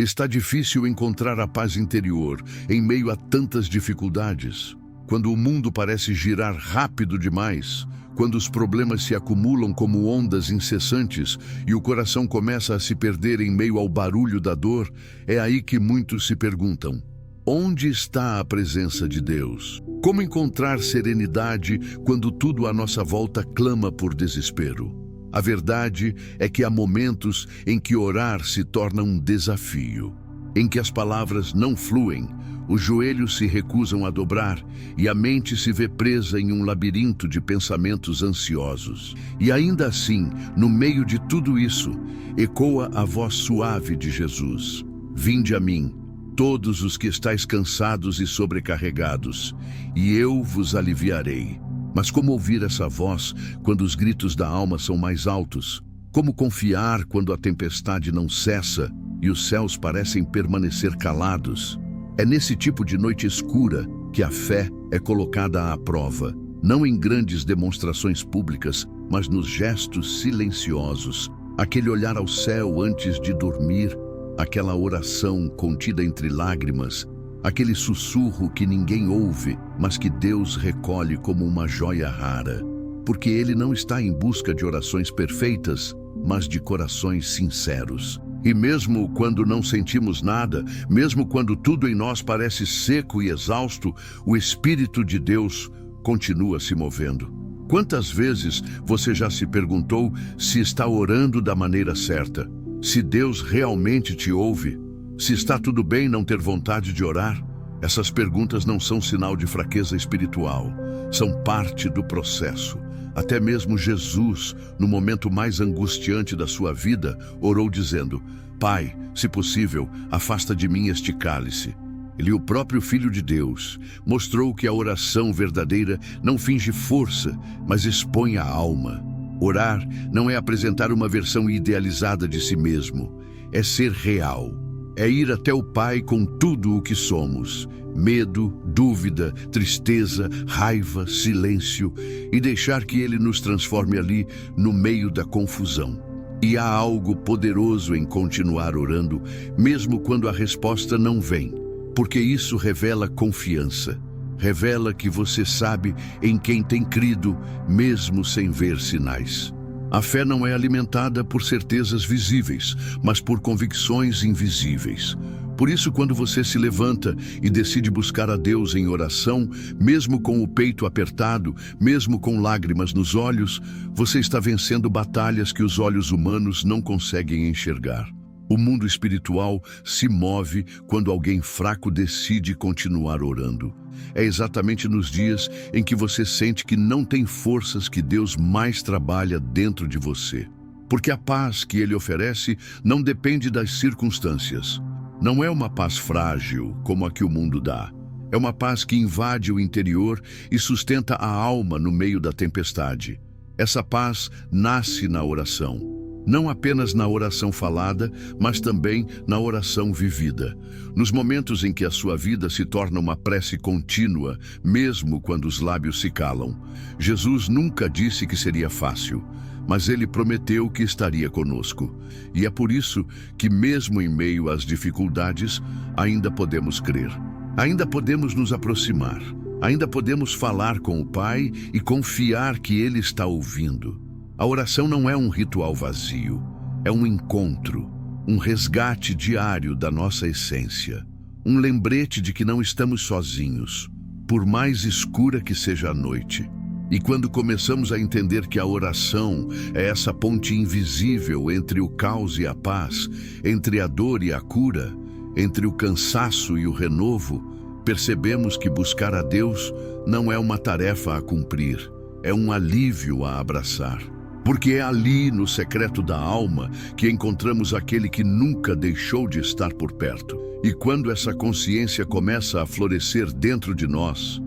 Está difícil encontrar a paz interior em meio a tantas dificuldades. Quando o mundo parece girar rápido demais, quando os problemas se acumulam como ondas incessantes e o coração começa a se perder em meio ao barulho da dor, é aí que muitos se perguntam: onde está a presença de Deus? Como encontrar serenidade quando tudo à nossa volta clama por desespero? A verdade é que há momentos em que orar se torna um desafio, em que as palavras não fluem, os joelhos se recusam a dobrar e a mente se vê presa em um labirinto de pensamentos ansiosos. E ainda assim, no meio de tudo isso, ecoa a voz suave de Jesus: vinde a mim, todos os que estáis cansados e sobrecarregados, e eu vos aliviarei. Mas como ouvir essa voz quando os gritos da alma são mais altos? Como confiar quando a tempestade não cessa e os céus parecem permanecer calados? É nesse tipo de noite escura que a fé é colocada à prova, não em grandes demonstrações públicas, mas nos gestos silenciosos, aquele olhar ao céu antes de dormir, aquela oração contida entre lágrimas, aquele sussurro que ninguém ouve, mas que Deus recolhe como uma joia rara, porque Ele não está em busca de orações perfeitas, mas de corações sinceros. E mesmo quando não sentimos nada, mesmo quando tudo em nós parece seco e exausto, o Espírito de Deus continua se movendo. Quantas vezes você já se perguntou se está orando da maneira certa? Se Deus realmente te ouve? Se está tudo bem não ter vontade de orar? Essas perguntas não são sinal de fraqueza espiritual, são parte do processo. Até mesmo Jesus, no momento mais angustiante da sua vida, orou dizendo: Pai, se possível, afasta de mim este cálice. Ele, o próprio Filho de Deus, mostrou que a oração verdadeira não finge força, mas expõe a alma. Orar não é apresentar uma versão idealizada de si mesmo, é ser real. É ir até o Pai com tudo o que somos: medo, dúvida, tristeza, raiva, silêncio, e deixar que Ele nos transforme ali no meio da confusão. E há algo poderoso em continuar orando, mesmo quando a resposta não vem, porque isso revela confiança, revela que você sabe em quem tem crido, mesmo sem ver sinais. A fé não é alimentada por certezas visíveis, mas por convicções invisíveis. Por isso, quando você se levanta e decide buscar a Deus em oração, mesmo com o peito apertado, mesmo com lágrimas nos olhos, você está vencendo batalhas que os olhos humanos não conseguem enxergar. O mundo espiritual se move quando alguém fraco decide continuar orando. É exatamente nos dias em que você sente que não tem forças que Deus mais trabalha dentro de você. Porque a paz que Ele oferece não depende das circunstâncias. Não é uma paz frágil, como a que o mundo dá. É uma paz que invade o interior e sustenta a alma no meio da tempestade. Essa paz nasce na oração. Não apenas na oração falada, mas também na oração vivida. Nos momentos em que a sua vida se torna uma prece contínua, mesmo quando os lábios se calam. Jesus nunca disse que seria fácil, mas Ele prometeu que estaria conosco. E é por isso que, mesmo em meio às dificuldades, ainda podemos crer. Ainda podemos nos aproximar. Ainda podemos falar com o Pai e confiar que Ele está ouvindo. A oração não é um ritual vazio, é um encontro, um resgate diário da nossa essência, um lembrete de que não estamos sozinhos, por mais escura que seja a noite. E quando começamos a entender que a oração é essa ponte invisível entre o caos e a paz, entre a dor e a cura, entre o cansaço e o renovo, percebemos que buscar a Deus não é uma tarefa a cumprir, é um alívio a abraçar. Porque é ali, no secreto da alma, que encontramos aquele que nunca deixou de estar por perto. E quando essa consciência começa a florescer dentro de nós,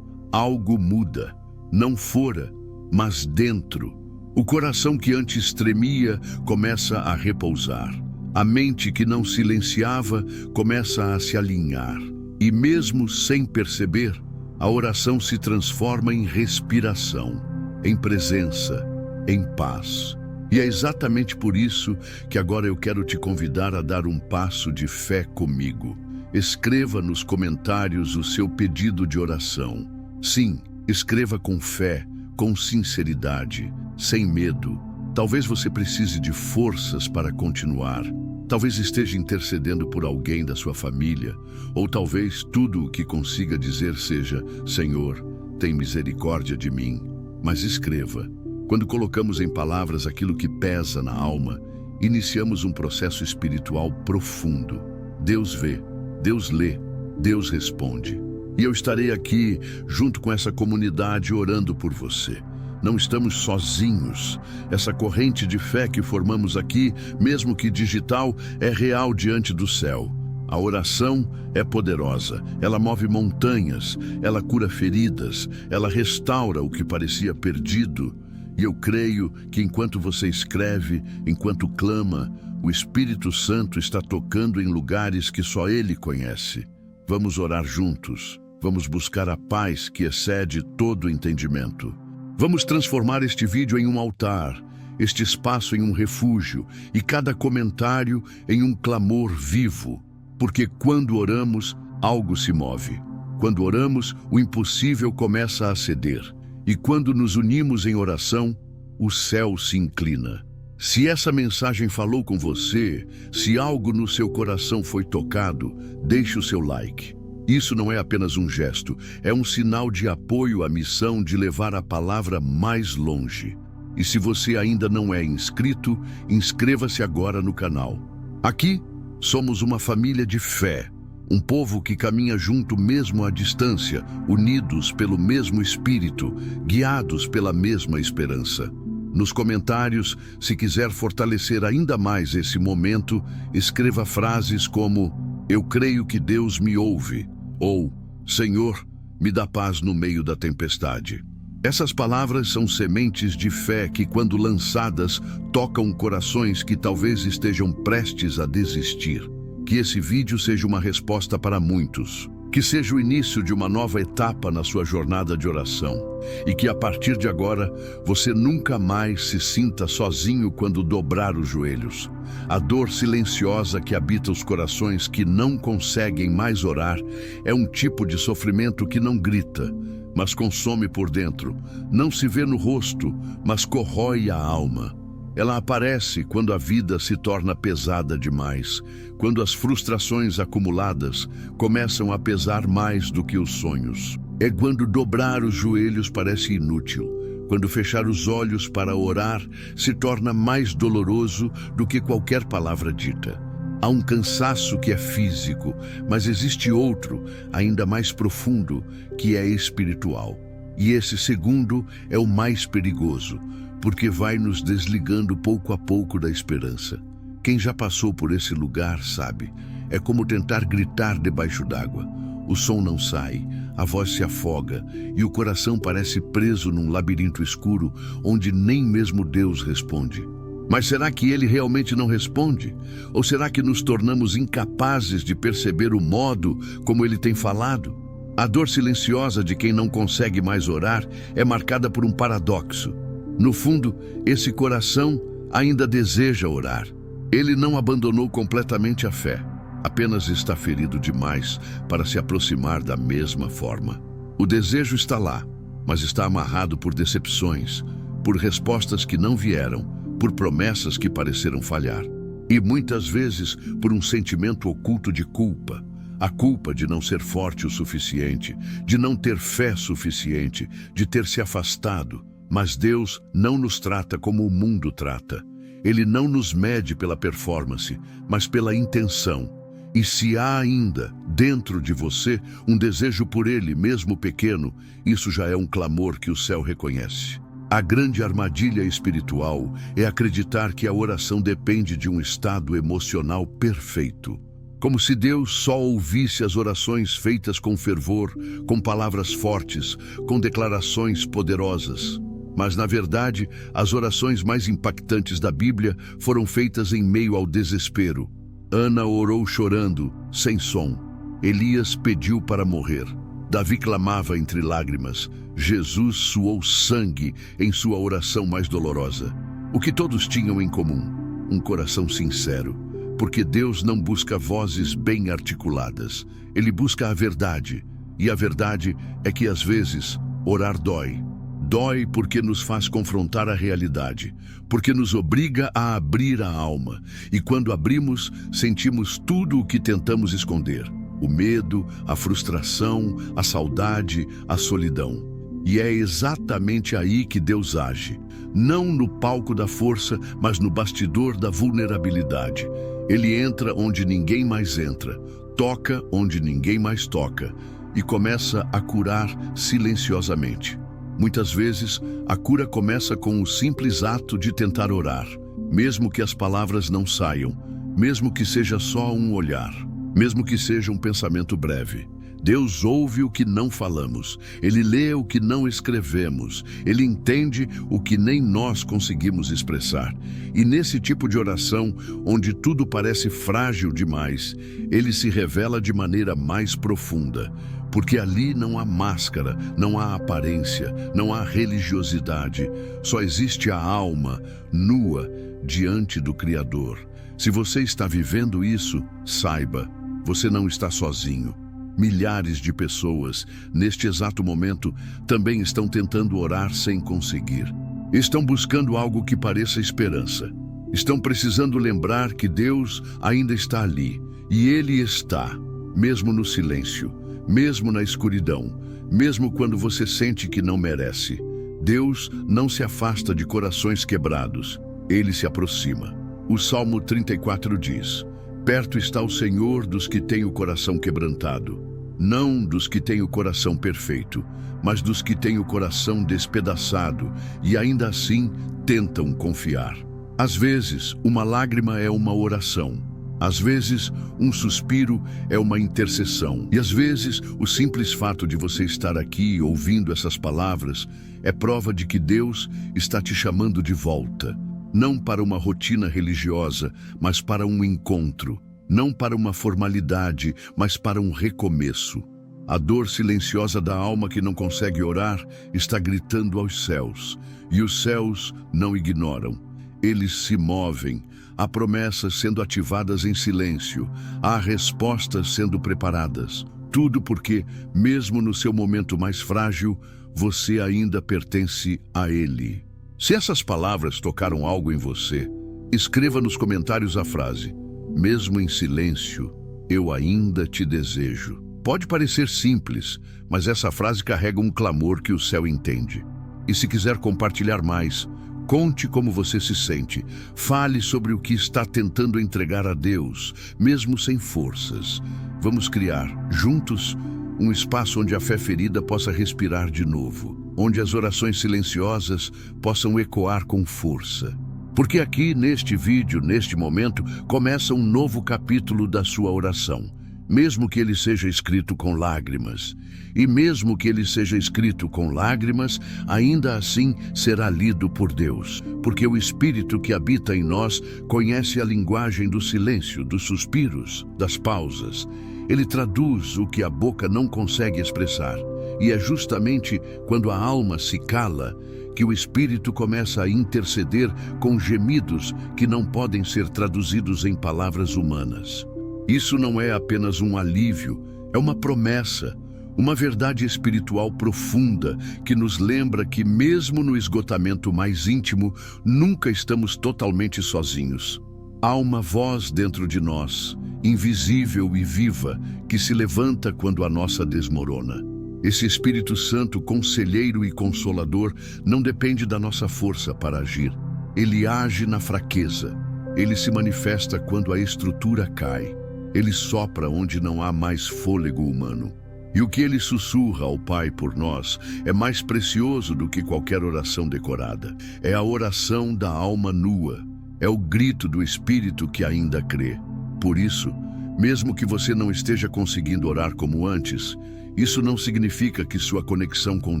algo muda. Não fora, mas dentro. O coração que antes tremia começa a repousar. A mente que não silenciava começa a se alinhar. E mesmo sem perceber, a oração se transforma em respiração, em presença, em paz. E é exatamente por isso que agora eu quero te convidar a dar um passo de fé comigo. Escreva nos comentários o seu pedido de oração. Sim, escreva com fé, com sinceridade, sem medo. Talvez você precise de forças para continuar. Talvez esteja intercedendo por alguém da sua família, ou talvez tudo o que consiga dizer seja: Senhor, tem misericórdia de mim. Mas escreva. Quando colocamos em palavras aquilo que pesa na alma, iniciamos um processo espiritual profundo. Deus vê, Deus lê, Deus responde. E eu estarei aqui, junto com essa comunidade, orando por você. Não estamos sozinhos. Essa corrente de fé que formamos aqui, mesmo que digital, é real diante do céu. A oração é poderosa, ela move montanhas, ela cura feridas, ela restaura o que parecia perdido. E eu creio que enquanto você escreve, enquanto clama, o Espírito Santo está tocando em lugares que só Ele conhece. Vamos orar juntos. Vamos buscar a paz que excede todo entendimento. Vamos transformar este vídeo em um altar, este espaço em um refúgio e cada comentário em um clamor vivo. Porque quando oramos, algo se move. Quando oramos, o impossível começa a ceder. E quando nos unimos em oração, o céu se inclina. Se essa mensagem falou com você, se algo no seu coração foi tocado, deixe o seu like. Isso não é apenas um gesto, é um sinal de apoio à missão de levar a palavra mais longe. E se você ainda não é inscrito, inscreva-se agora no canal. Aqui, somos uma família de fé. Um povo que caminha junto mesmo à distância, unidos pelo mesmo Espírito, guiados pela mesma esperança. Nos comentários, se quiser fortalecer ainda mais esse momento, escreva frases como: Eu creio que Deus me ouve, ou Senhor, me dá paz no meio da tempestade. Essas palavras são sementes de fé que, quando lançadas, tocam corações que talvez estejam prestes a desistir. Que esse vídeo seja uma resposta para muitos. Que seja o início de uma nova etapa na sua jornada de oração. E que a partir de agora, você nunca mais se sinta sozinho quando dobrar os joelhos. A dor silenciosa que habita os corações que não conseguem mais orar é um tipo de sofrimento que não grita, mas consome por dentro. Não se vê no rosto, mas corrói a alma. Ela aparece quando a vida se torna pesada demais, quando as frustrações acumuladas começam a pesar mais do que os sonhos. É quando dobrar os joelhos parece inútil, quando fechar os olhos para orar se torna mais doloroso do que qualquer palavra dita. Há um cansaço que é físico, mas existe outro, ainda mais profundo, que é espiritual. E esse segundo é o mais perigoso, porque vai nos desligando pouco a pouco da esperança. Quem já passou por esse lugar sabe, é como tentar gritar debaixo d'água. O som não sai, a voz se afoga e o coração parece preso num labirinto escuro onde nem mesmo Deus responde. Mas será que Ele realmente não responde? Ou será que nos tornamos incapazes de perceber o modo como Ele tem falado? A dor silenciosa de quem não consegue mais orar é marcada por um paradoxo. No fundo, esse coração ainda deseja orar. Ele não abandonou completamente a fé, apenas está ferido demais para se aproximar da mesma forma. O desejo está lá, mas está amarrado por decepções, por respostas que não vieram, por promessas que pareceram falhar. E muitas vezes por um sentimento oculto de culpa. A culpa de não ser forte o suficiente, de não ter fé suficiente, de ter se afastado. Mas Deus não nos trata como o mundo trata. Ele não nos mede pela performance, mas pela intenção. E se há ainda, dentro de você, um desejo por Ele, mesmo pequeno, isso já é um clamor que o céu reconhece. A grande armadilha espiritual é acreditar que a oração depende de um estado emocional perfeito. Como se Deus só ouvisse as orações feitas com fervor, com palavras fortes, com declarações poderosas. Mas, na verdade, as orações mais impactantes da Bíblia foram feitas em meio ao desespero. Ana orou chorando, sem som. Elias pediu para morrer. Davi clamava entre lágrimas. Jesus suou sangue em sua oração mais dolorosa. O que todos tinham em comum? Um coração sincero. Porque Deus não busca vozes bem articuladas. Ele busca a verdade. E a verdade é que, às vezes, orar dói. Dói porque nos faz confrontar a realidade, porque nos obriga a abrir a alma. E quando abrimos, sentimos tudo o que tentamos esconder. O medo, a frustração, a saudade, a solidão. E é exatamente aí que Deus age. Não no palco da força, mas no bastidor da vulnerabilidade. Ele entra onde ninguém mais entra, toca onde ninguém mais toca e começa a curar silenciosamente. Muitas vezes, a cura começa com o simples ato de tentar orar, mesmo que as palavras não saiam, mesmo que seja só um olhar, mesmo que seja um pensamento breve. Deus ouve o que não falamos, Ele lê o que não escrevemos, Ele entende o que nem nós conseguimos expressar. E nesse tipo de oração, onde tudo parece frágil demais, Ele se revela de maneira mais profunda. Porque ali não há máscara, não há aparência, não há religiosidade. Só existe a alma nua diante do Criador. Se você está vivendo isso, saiba, você não está sozinho. Milhares de pessoas, neste exato momento, também estão tentando orar sem conseguir. Estão buscando algo que pareça esperança. Estão precisando lembrar que Deus ainda está ali. E Ele está, mesmo no silêncio, mesmo na escuridão, mesmo quando você sente que não merece. Deus não se afasta de corações quebrados. Ele se aproxima. O Salmo 34 diz: perto está o Senhor dos que têm o coração quebrantado, não dos que têm o coração perfeito, mas dos que têm o coração despedaçado e ainda assim tentam confiar. Às vezes, uma lágrima é uma oração. Às vezes, um suspiro é uma intercessão. E às vezes, o simples fato de você estar aqui ouvindo essas palavras é prova de que Deus está te chamando de volta. Não para uma rotina religiosa, mas para um encontro. Não para uma formalidade, mas para um recomeço. A dor silenciosa da alma que não consegue orar está gritando aos céus. E os céus não ignoram. Eles se movem. Há promessas sendo ativadas em silêncio. Há respostas sendo preparadas. Tudo porque, mesmo no seu momento mais frágil, você ainda pertence a Ele. Se essas palavras tocaram algo em você, escreva nos comentários a frase: mesmo em silêncio, eu ainda te desejo. Pode parecer simples, mas essa frase carrega um clamor que o céu entende. E se quiser compartilhar mais, conte como você se sente. Fale sobre o que está tentando entregar a Deus, mesmo sem forças. Vamos criar, juntos, um espaço onde a fé ferida possa respirar de novo, onde as orações silenciosas possam ecoar com força. Porque aqui, neste vídeo, neste momento, começa um novo capítulo da sua oração. Mesmo que ele seja escrito com lágrimas. E mesmo que ele seja escrito com lágrimas, ainda assim será lido por Deus. Porque o Espírito que habita em nós conhece a linguagem do silêncio, dos suspiros, das pausas. Ele traduz o que a boca não consegue expressar. E é justamente quando a alma se cala que o Espírito começa a interceder com gemidos que não podem ser traduzidos em palavras humanas. Isso não é apenas um alívio, é uma promessa, uma verdade espiritual profunda que nos lembra que mesmo no esgotamento mais íntimo, nunca estamos totalmente sozinhos. Há uma voz dentro de nós, invisível e viva, que se levanta quando a nossa desmorona. Esse Espírito Santo, conselheiro e consolador, não depende da nossa força para agir. Ele age na fraqueza. Ele se manifesta quando a estrutura cai. Ele sopra onde não há mais fôlego humano. E o que ele sussurra ao Pai por nós é mais precioso do que qualquer oração decorada. É a oração da alma nua. É o grito do Espírito que ainda crê. Por isso, mesmo que você não esteja conseguindo orar como antes, isso não significa que sua conexão com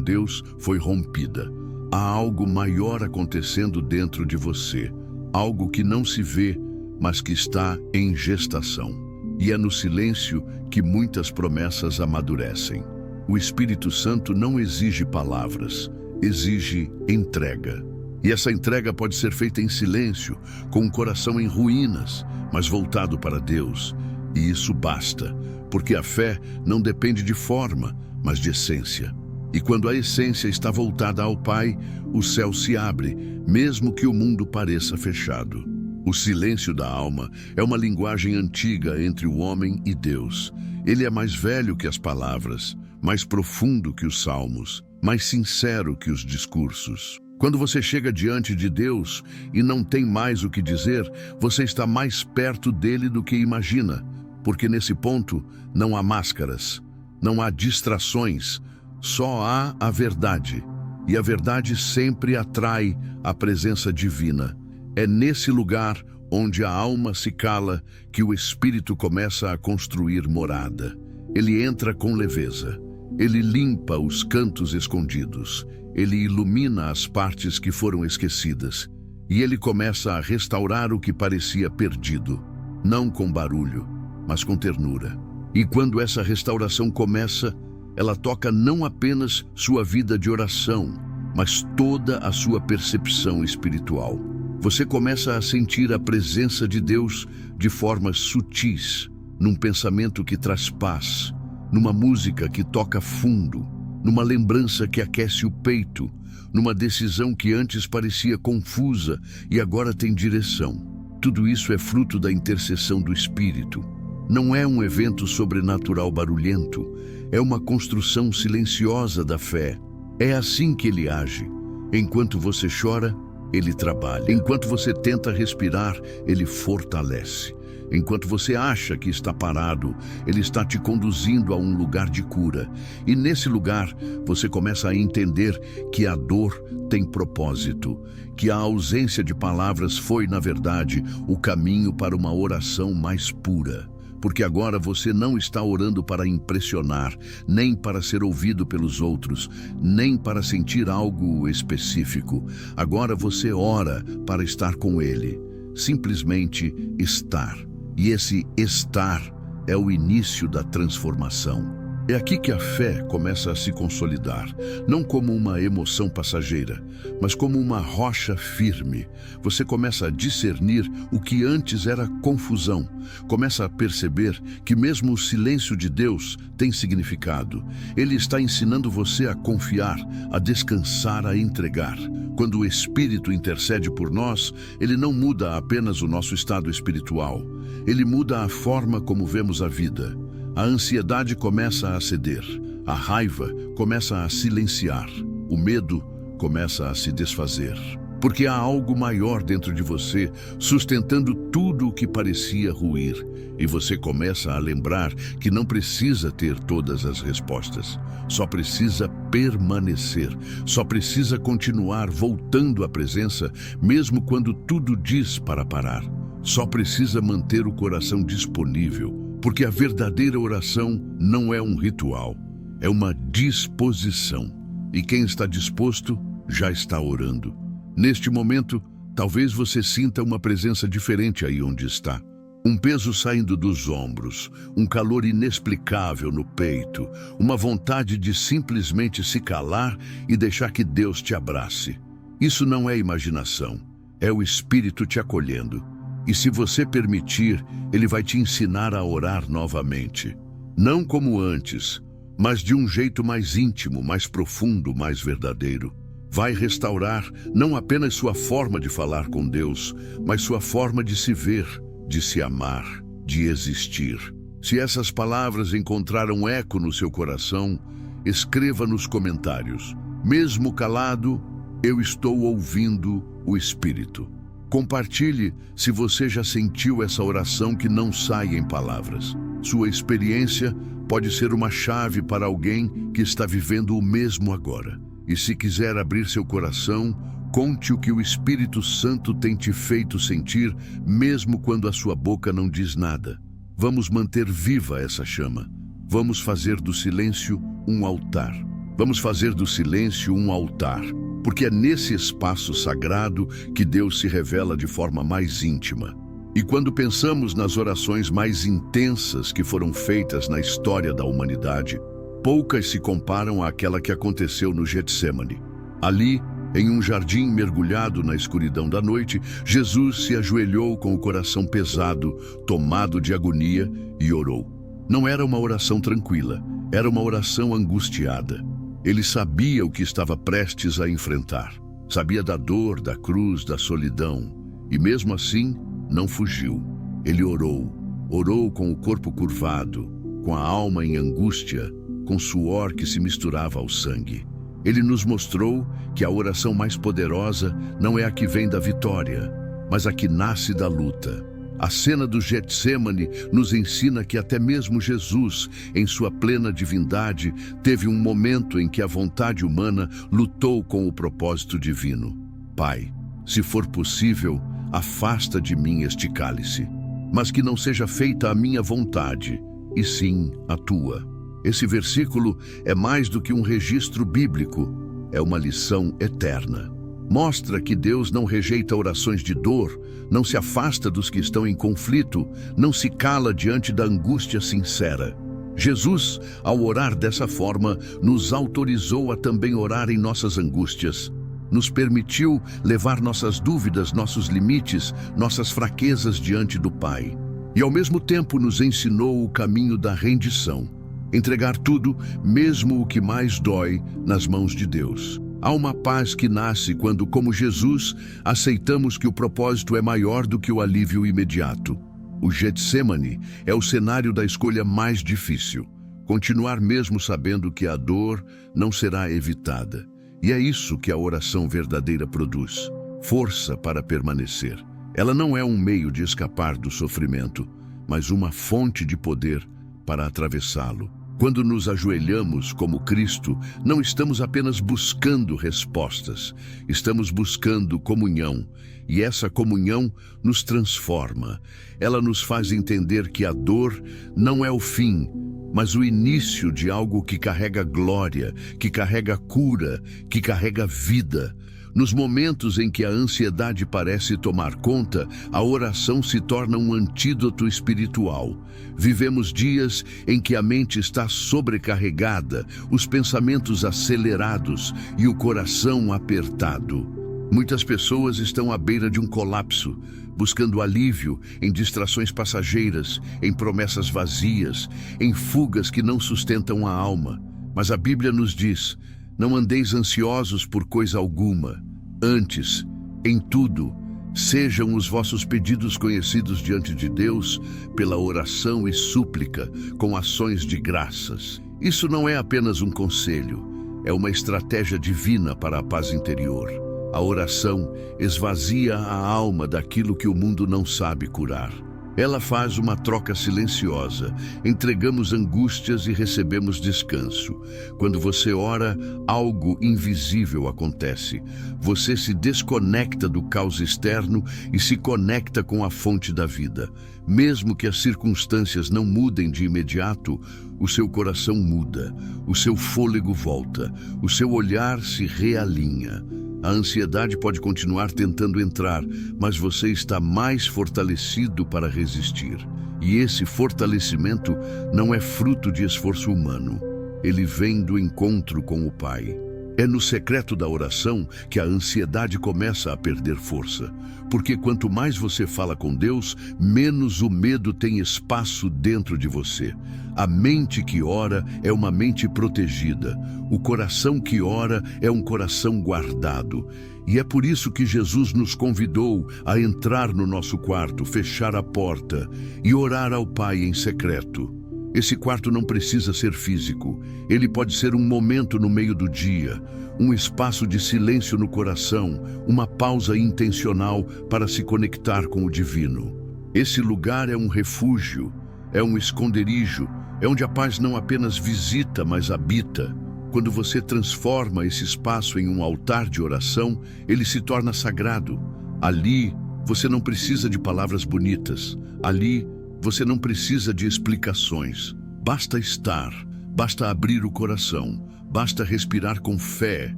Deus foi rompida. Há algo maior acontecendo dentro de você. Algo que não se vê, mas que está em gestação. E é no silêncio que muitas promessas amadurecem. O Espírito Santo não exige palavras, exige entrega. E essa entrega pode ser feita em silêncio, com um coração em ruínas, mas voltado para Deus. E isso basta, porque a fé não depende de forma, mas de essência. E quando a essência está voltada ao Pai, o céu se abre, mesmo que o mundo pareça fechado. O silêncio da alma é uma linguagem antiga entre o homem e Deus. Ele é mais velho que as palavras, mais profundo que os salmos, mais sincero que os discursos. Quando você chega diante de Deus e não tem mais o que dizer, você está mais perto dele do que imagina, porque nesse ponto não há máscaras, não há distrações, só há a verdade. E a verdade sempre atrai a presença divina. É nesse lugar onde a alma se cala que o Espírito começa a construir morada. Ele entra com leveza. Ele limpa os cantos escondidos. Ele ilumina as partes que foram esquecidas. E ele começa a restaurar o que parecia perdido. Não com barulho, mas com ternura. E quando essa restauração começa, ela toca não apenas sua vida de oração, mas toda a sua percepção espiritual. Você começa a sentir a presença de Deus de formas sutis, num pensamento que traz paz, numa música que toca fundo, numa lembrança que aquece o peito, numa decisão que antes parecia confusa e agora tem direção. Tudo isso é fruto da intercessão do Espírito. Não é um evento sobrenatural barulhento, é uma construção silenciosa da fé. É assim que ele age. Enquanto você chora, ele trabalha. Enquanto você tenta respirar, ele fortalece. Enquanto você acha que está parado, ele está te conduzindo a um lugar de cura. E nesse lugar, você começa a entender que a dor tem propósito, que a ausência de palavras foi, na verdade, o caminho para uma oração mais pura. Porque agora você não está orando para impressionar, nem para ser ouvido pelos outros, nem para sentir algo específico. Agora você ora para estar com Ele, simplesmente estar. E esse estar é o início da transformação. É aqui que a fé começa a se consolidar, não como uma emoção passageira, mas como uma rocha firme. Você começa a discernir o que antes era confusão, começa a perceber que mesmo o silêncio de Deus tem significado. Ele está ensinando você a confiar, a descansar, a entregar. Quando o Espírito intercede por nós, ele não muda apenas o nosso estado espiritual, ele muda a forma como vemos a vida. A ansiedade começa a ceder, a raiva começa a silenciar, o medo começa a se desfazer. Porque há algo maior dentro de você, sustentando tudo o que parecia ruir. E você começa a lembrar que não precisa ter todas as respostas. Só precisa permanecer. Só precisa continuar voltando à presença, mesmo quando tudo diz para parar. Só precisa manter o coração disponível. Porque a verdadeira oração não é um ritual, é uma disposição. E quem está disposto, já está orando. Neste momento, talvez você sinta uma presença diferente aí onde está. Um peso saindo dos ombros, um calor inexplicável no peito, uma vontade de simplesmente se calar e deixar que Deus te abrace. Isso não é imaginação, é o Espírito te acolhendo. E se você permitir, ele vai te ensinar a orar novamente. Não como antes, mas de um jeito mais íntimo, mais profundo, mais verdadeiro. Vai restaurar não apenas sua forma de falar com Deus, mas sua forma de se ver, de se amar, de existir. Se essas palavras encontraram eco no seu coração, escreva nos comentários. Mesmo calado, eu estou ouvindo o Espírito. Compartilhe se você já sentiu essa oração que não sai em palavras. Sua experiência pode ser uma chave para alguém que está vivendo o mesmo agora. E se quiser abrir seu coração, conte o que o Espírito Santo tem te feito sentir, mesmo quando a sua boca não diz nada. Vamos manter viva essa chama. Vamos fazer do silêncio um altar. Vamos fazer do silêncio um altar. Porque é nesse espaço sagrado que Deus se revela de forma mais íntima. E quando pensamos nas orações mais intensas que foram feitas na história da humanidade, poucas se comparam àquela que aconteceu no Getsemane. Ali, Em um jardim mergulhado na escuridão da noite, Jesus se ajoelhou com o coração pesado, tomado de agonia, e orou. Não era uma oração tranquila, era uma oração angustiada. Ele sabia o que estava prestes a enfrentar. Sabia da dor, da cruz, da solidão. E mesmo assim, não fugiu. Ele orou com o corpo curvado, com a alma em angústia, com suor que se misturava ao sangue. Ele nos mostrou que a oração mais poderosa não é a que vem da vitória, mas a que nasce da luta. A cena do Getsêmani nos ensina que até mesmo Jesus, em sua plena divindade, teve um momento em que a vontade humana lutou com o propósito divino. Pai, se for possível, afasta de mim este cálice, mas que não seja feita a minha vontade, e sim a tua. Esse versículo é mais do que um registro bíblico, é uma lição eterna. Mostra que Deus não rejeita orações de dor, não se afasta dos que estão em conflito, não se cala diante da angústia sincera. Jesus, ao orar dessa forma, nos autorizou a também orar em nossas angústias. Nos permitiu levar nossas dúvidas, nossos limites, nossas fraquezas diante do Pai. E ao mesmo tempo nos ensinou o caminho da rendição. Entregar tudo, mesmo o que mais dói, nas mãos de Deus. Há uma paz que nasce quando, como Jesus, aceitamos que o propósito é maior do que o alívio imediato. O Getsêmani é o cenário da escolha mais difícil. Continuar mesmo sabendo que a dor não será evitada. E é isso que a oração verdadeira produz. Força para permanecer. Ela não é um meio de escapar do sofrimento, mas uma fonte de poder para atravessá-lo. Quando nos ajoelhamos como Cristo, não estamos apenas buscando respostas, estamos buscando comunhão, e essa comunhão nos transforma. Ela nos faz entender que a dor não é o fim, mas o início de algo que carrega glória, que carrega cura, que carrega vida. Nos momentos em que a ansiedade parece tomar conta, a oração se torna um antídoto espiritual. Vivemos dias em que a mente está sobrecarregada, os pensamentos acelerados e o coração apertado. Muitas pessoas estão à beira de um colapso, buscando alívio em distrações passageiras, em promessas vazias, em fugas que não sustentam a alma. Mas a Bíblia nos diz: não andeis ansiosos por coisa alguma. Antes, em tudo, sejam os vossos pedidos conhecidos diante de Deus pela oração e súplica, com ações de graças. Isso não é apenas um conselho, é uma estratégia divina para a paz interior. A oração esvazia a alma daquilo que o mundo não sabe curar. Ela faz uma troca silenciosa. Entregamos angústias e recebemos descanso. Quando você ora, algo invisível acontece. Você se desconecta do caos externo e se conecta com a fonte da vida. Mesmo que as circunstâncias não mudem de imediato, o seu coração muda, o seu fôlego volta, o seu olhar se realinha. A ansiedade pode continuar tentando entrar, mas você está mais fortalecido para resistir. E esse fortalecimento não é fruto de esforço humano. Ele vem do encontro com o Pai. É no secreto da oração que a ansiedade começa a perder força. Porque quanto mais você fala com Deus, menos o medo tem espaço dentro de você. A mente que ora é uma mente protegida. O coração que ora é um coração guardado. E é por isso que Jesus nos convidou a entrar no nosso quarto, fechar a porta e orar ao Pai em secreto. Esse quarto não precisa ser físico. Ele pode ser um momento no meio do dia, um espaço de silêncio no coração, uma pausa intencional para se conectar com o divino. Esse lugar é um refúgio, é um esconderijo, é onde a paz não apenas visita, mas habita. Quando você transforma esse espaço em um altar de oração, ele se torna sagrado. Ali, você não precisa de palavras bonitas. Ali, você não precisa de explicações. Basta estar, basta abrir o coração, basta respirar com fé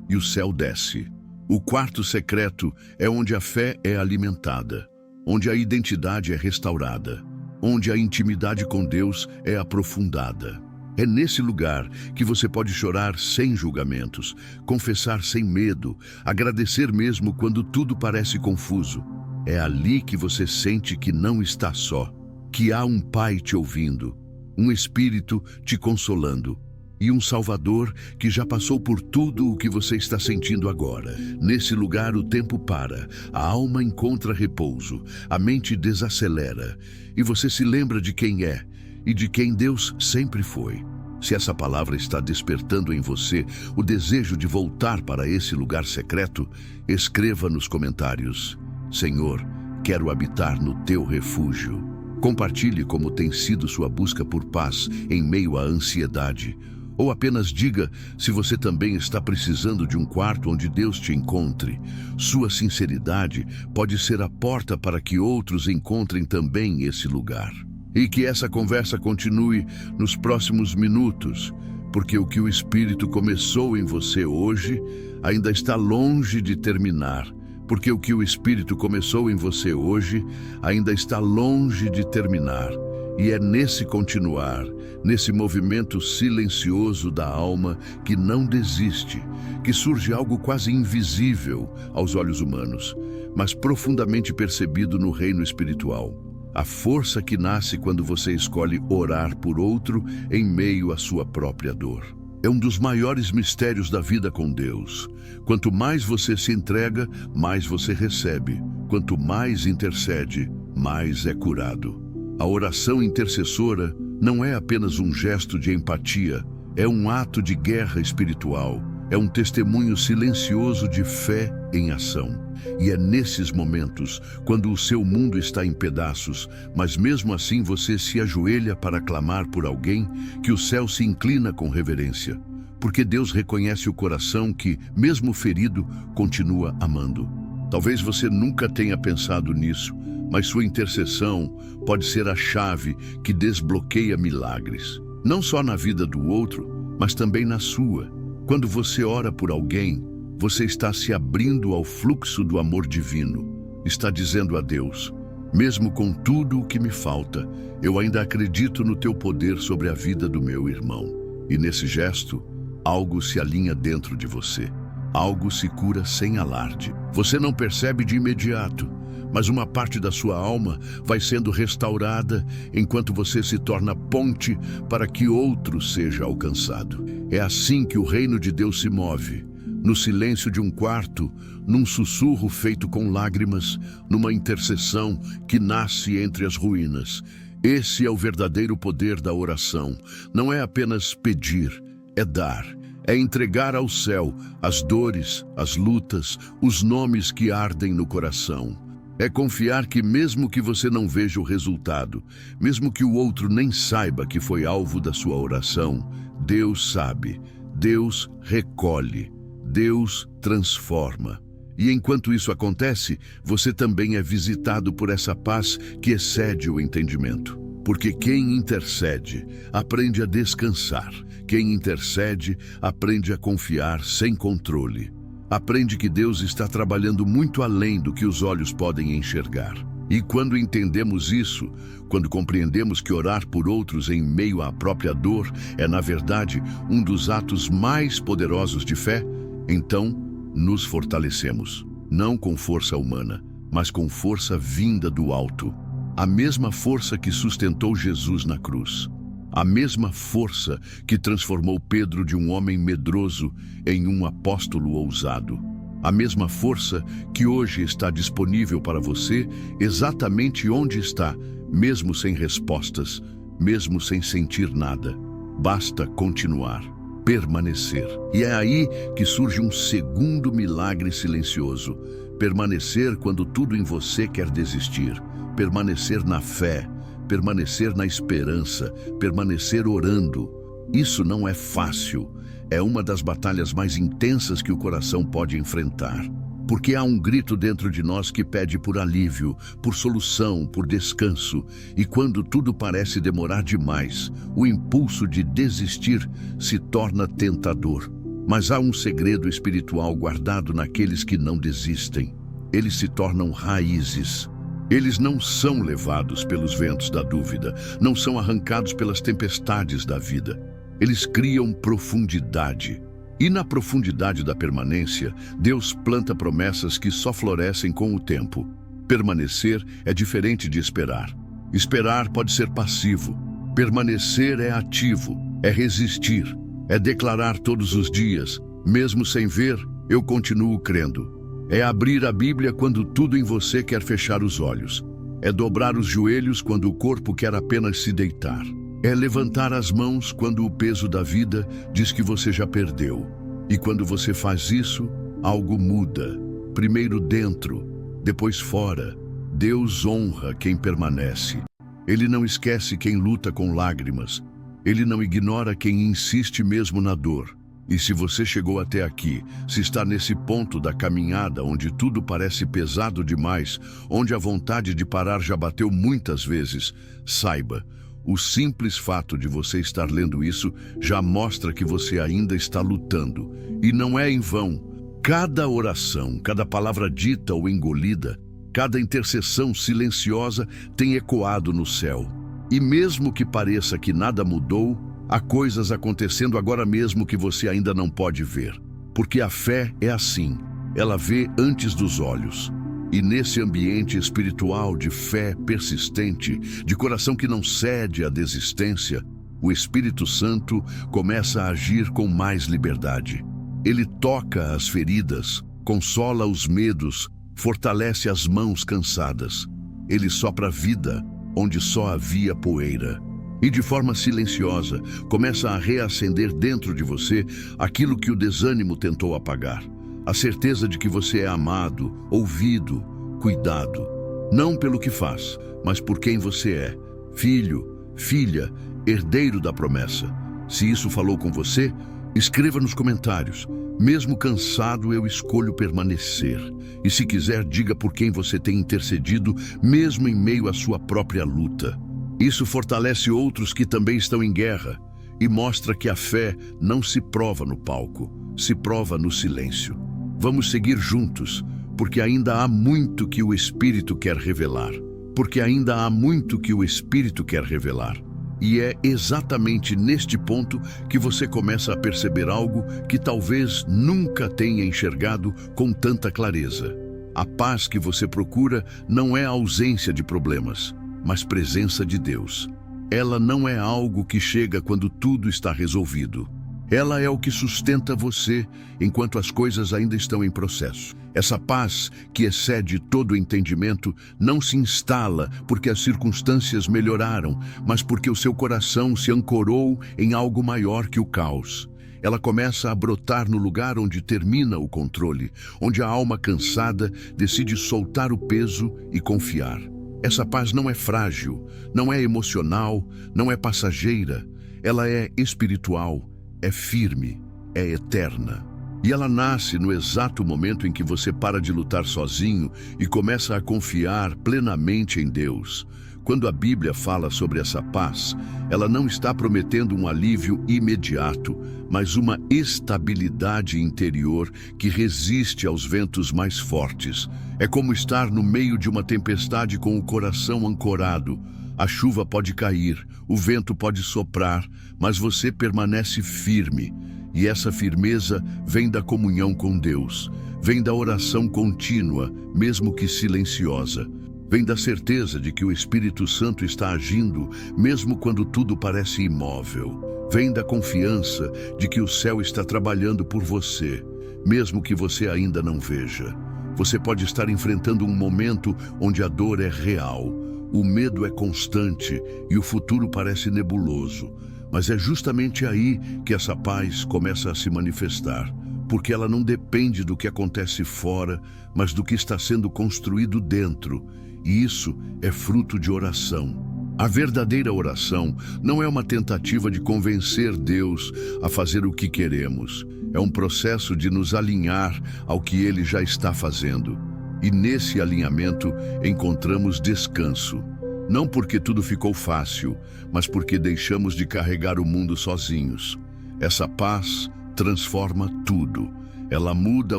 e o céu desce. O quarto secreto é onde a fé é alimentada, onde a identidade é restaurada, onde a intimidade com Deus é aprofundada. É nesse lugar que você pode chorar sem julgamentos, confessar sem medo, agradecer mesmo quando tudo parece confuso. É ali que você sente que não está só, que há um Pai te ouvindo, um Espírito te consolando e um Salvador que já passou por tudo o que você está sentindo agora. Nesse lugar o tempo para, a alma encontra repouso, a mente desacelera e você se lembra de quem é e de quem Deus sempre foi. Se essa palavra está despertando em você o desejo de voltar para esse lugar secreto, escreva nos comentários: Senhor, quero habitar no teu refúgio. Compartilhe como tem sido sua busca por paz em meio à ansiedade. Ou apenas diga se você também está precisando de um quarto onde Deus te encontre. Sua sinceridade pode ser a porta para que outros encontrem também esse lugar. E que essa conversa continue nos próximos minutos, porque o que o Espírito começou em você hoje ainda está longe de terminar. Porque o que o Espírito começou em você hoje ainda está longe de terminar. E é nesse continuar, nesse movimento silencioso da alma que não desiste, que surge algo quase invisível aos olhos humanos, mas profundamente percebido no reino espiritual. A força que nasce quando você escolhe orar por outro em meio à sua própria dor. É um dos maiores mistérios da vida com Deus. Quanto mais você se entrega, mais você recebe. Quanto mais intercede, mais é curado. A oração intercessora não é apenas um gesto de empatia, é um ato de guerra espiritual, é um testemunho silencioso de fé em ação. E é nesses momentos, quando o seu mundo está em pedaços, mas mesmo assim você se ajoelha para clamar por alguém, que o céu se inclina com reverência. Porque Deus reconhece o coração que, mesmo ferido, continua amando. Talvez você nunca tenha pensado nisso, mas sua intercessão pode ser a chave que desbloqueia milagres. Não só na vida do outro, mas também na sua. Quando você ora por alguém, você está se abrindo ao fluxo do amor divino. Está dizendo a Deus: mesmo com tudo o que me falta, eu ainda acredito no teu poder sobre a vida do meu irmão. E nesse gesto, algo se alinha dentro de você. Algo se cura sem alarde. Você não percebe de imediato, mas uma parte da sua alma vai sendo restaurada enquanto você se torna ponte para que outro seja alcançado. É assim que o reino de Deus se move, no silêncio de um quarto, num sussurro feito com lágrimas, numa intercessão que nasce entre as ruínas. Esse é o verdadeiro poder da oração. Não é apenas pedir, é dar. É entregar ao céu as dores, as lutas, os nomes que ardem no coração. É confiar que mesmo que você não veja o resultado, mesmo que o outro nem saiba que foi alvo da sua oração, Deus sabe, Deus recolhe, Deus transforma. E enquanto isso acontece, você também é visitado por essa paz que excede o entendimento. Porque quem intercede aprende a descansar. Quem intercede aprende a confiar sem controle. Aprende que Deus está trabalhando muito além do que os olhos podem enxergar. E quando entendemos isso, quando compreendemos que orar por outros em meio à própria dor é, na verdade, um dos atos mais poderosos de fé, então nos fortalecemos, não com força humana, mas com força vinda do alto. A mesma força que sustentou Jesus na cruz. A mesma força que transformou Pedro de um homem medroso em um apóstolo ousado. A mesma força que hoje está disponível para você exatamente onde está, mesmo sem respostas, mesmo sem sentir nada. Basta continuar, permanecer. E é aí que surge um segundo milagre silencioso. Permanecer quando tudo em você quer desistir. Permanecer na fé. Permanecer na esperança, permanecer orando. Isso não é fácil. É uma das batalhas mais intensas que o coração pode enfrentar. Porque há um grito dentro de nós que pede por alívio, por solução, por descanso. E quando tudo parece demorar demais, o impulso de desistir se torna tentador. Mas há um segredo espiritual guardado naqueles que não desistem. Eles se tornam raízes. Eles não são levados pelos ventos da dúvida, não são arrancados pelas tempestades da vida. Eles criam profundidade. E na profundidade da permanência, Deus planta promessas que só florescem com o tempo. Permanecer é diferente de esperar. Esperar pode ser passivo. Permanecer é ativo, é resistir, é declarar todos os dias, mesmo sem ver, eu continuo crendo. É abrir a Bíblia quando tudo em você quer fechar os olhos. É dobrar os joelhos quando o corpo quer apenas se deitar. É levantar as mãos quando o peso da vida diz que você já perdeu. E quando você faz isso, algo muda. Primeiro dentro, depois fora. Deus honra quem permanece. Ele não esquece quem luta com lágrimas. Ele não ignora quem insiste mesmo na dor. E se você chegou até aqui, se está nesse ponto da caminhada onde tudo parece pesado demais, onde a vontade de parar já bateu muitas vezes, saiba, o simples fato de você estar lendo isso já mostra que você ainda está lutando. E não é em vão. Cada oração, cada palavra dita ou engolida, cada intercessão silenciosa tem ecoado no céu. E mesmo que pareça que nada mudou, há coisas acontecendo agora mesmo que você ainda não pode ver. Porque a fé é assim, ela vê antes dos olhos. E nesse ambiente espiritual de fé persistente, de coração que não cede à desistência, o Espírito Santo começa a agir com mais liberdade. Ele toca as feridas, consola os medos, fortalece as mãos cansadas. Ele sopra vida onde só havia poeira. E de forma silenciosa, começa a reacender dentro de você aquilo que o desânimo tentou apagar. A certeza de que você é amado, ouvido, cuidado. Não pelo que faz, mas por quem você é. Filho, filha, herdeiro da promessa. Se isso falou com você, escreva nos comentários. Mesmo cansado, eu escolho permanecer. E se quiser, diga por quem você tem intercedido, mesmo em meio à sua própria luta. Isso fortalece outros que também estão em guerra e mostra que a fé não se prova no palco, se prova no silêncio. Vamos seguir juntos, porque ainda há muito que o Espírito quer revelar. Porque ainda há muito que o Espírito quer revelar. E é exatamente neste ponto que você começa a perceber algo que talvez nunca tenha enxergado com tanta clareza. A paz que você procura não é a ausência de problemas, mas presença de Deus. Ela não é algo que chega quando tudo está resolvido. Ela é o que sustenta você enquanto as coisas ainda estão em processo. Essa paz, que excede todo o entendimento, não se instala porque as circunstâncias melhoraram, mas porque o seu coração se ancorou em algo maior que o caos. Ela começa a brotar no lugar onde termina o controle, onde a alma cansada decide soltar o peso e confiar. Essa paz não é frágil, não é emocional, não é passageira. Ela é espiritual, é firme, é eterna. E ela nasce no exato momento em que você para de lutar sozinho e começa a confiar plenamente em Deus. Quando a Bíblia fala sobre essa paz, ela não está prometendo um alívio imediato, mas uma estabilidade interior que resiste aos ventos mais fortes. É como estar no meio de uma tempestade com o coração ancorado. A chuva pode cair, o vento pode soprar, mas você permanece firme. E essa firmeza vem da comunhão com Deus, vem da oração contínua, mesmo que silenciosa. Vem da certeza de que o Espírito Santo está agindo, mesmo quando tudo parece imóvel. Vem da confiança de que o céu está trabalhando por você, mesmo que você ainda não veja. Você pode estar enfrentando um momento onde a dor é real, o medo é constante e o futuro parece nebuloso. Mas é justamente aí que essa paz começa a se manifestar, porque ela não depende do que acontece fora, mas do que está sendo construído dentro. E isso é fruto de oração. A verdadeira oração não é uma tentativa de convencer Deus a fazer o que queremos. É um processo de nos alinhar ao que Ele já está fazendo. E nesse alinhamento encontramos descanso. Não porque tudo ficou fácil, mas porque deixamos de carregar o mundo sozinhos. Essa paz transforma tudo. Ela muda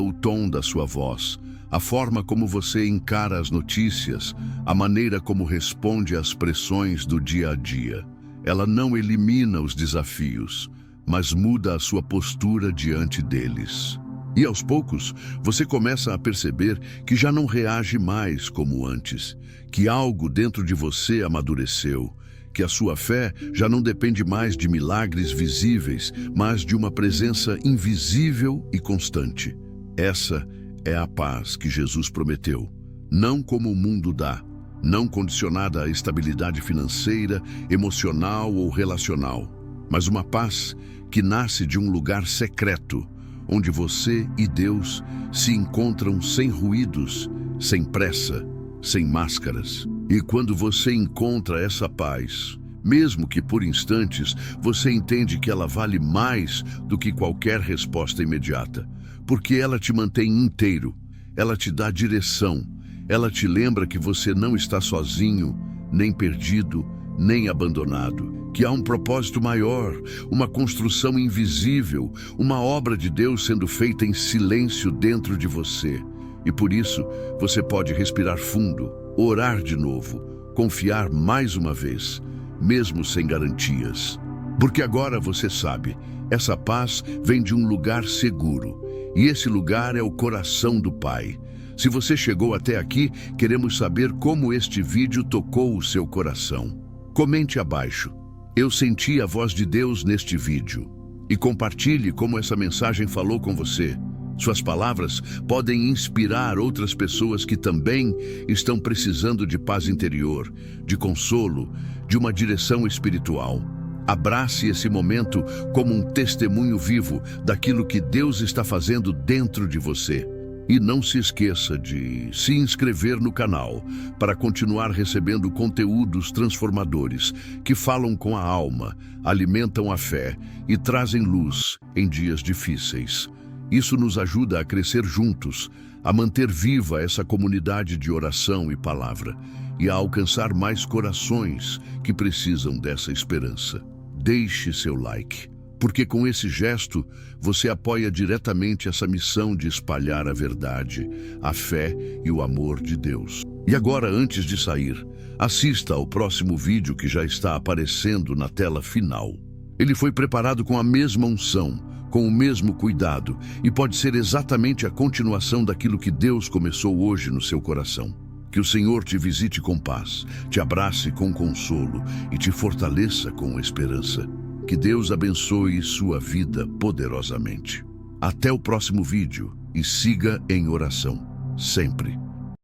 o tom da sua voz, a forma como você encara as notícias, a maneira como responde às pressões do dia a dia. Ela não elimina os desafios, mas muda a sua postura diante deles. E aos poucos, você começa a perceber que já não reage mais como antes, que algo dentro de você amadureceu, que a sua fé já não depende mais de milagres visíveis, mas de uma presença invisível e constante. Essa é a paz que Jesus prometeu, não como o mundo dá, não condicionada à estabilidade financeira, emocional ou relacional, mas uma paz que nasce de um lugar secreto, onde você e Deus se encontram sem ruídos, sem pressa, sem máscaras. E quando você encontra essa paz, mesmo que por instantes, você entende que ela vale mais do que qualquer resposta imediata, porque ela te mantém inteiro, ela te dá direção, ela te lembra que você não está sozinho, nem perdido, nem abandonado, que há um propósito maior, uma construção invisível, uma obra de Deus sendo feita em silêncio dentro de você. E por isso, você pode respirar fundo, orar de novo, confiar mais uma vez, mesmo sem garantias. Porque agora você sabe, essa paz vem de um lugar seguro, e esse lugar é o coração do Pai. Se você chegou até aqui, queremos saber como este vídeo tocou o seu coração. Comente abaixo. Eu senti a voz de Deus neste vídeo. E compartilhe como essa mensagem falou com você. Suas palavras podem inspirar outras pessoas que também estão precisando de paz interior, de consolo, de uma direção espiritual. Abrace esse momento como um testemunho vivo daquilo que Deus está fazendo dentro de você. E não se esqueça de se inscrever no canal para continuar recebendo conteúdos transformadores que falam com a alma, alimentam a fé e trazem luz em dias difíceis. Isso nos ajuda a crescer juntos, a manter viva essa comunidade de oração e palavra e a alcançar mais corações que precisam dessa esperança. Deixe seu like, porque com esse gesto você apoia diretamente essa missão de espalhar a verdade, a fé e o amor de Deus. E agora, antes de sair, assista ao próximo vídeo que já está aparecendo na tela final. Ele foi preparado com a mesma unção, com o mesmo cuidado, e pode ser exatamente a continuação daquilo que Deus começou hoje no seu coração. Que o Senhor te visite com paz, te abrace com consolo e te fortaleça com esperança. Que Deus abençoe sua vida poderosamente. Até o próximo vídeo e siga em oração, sempre.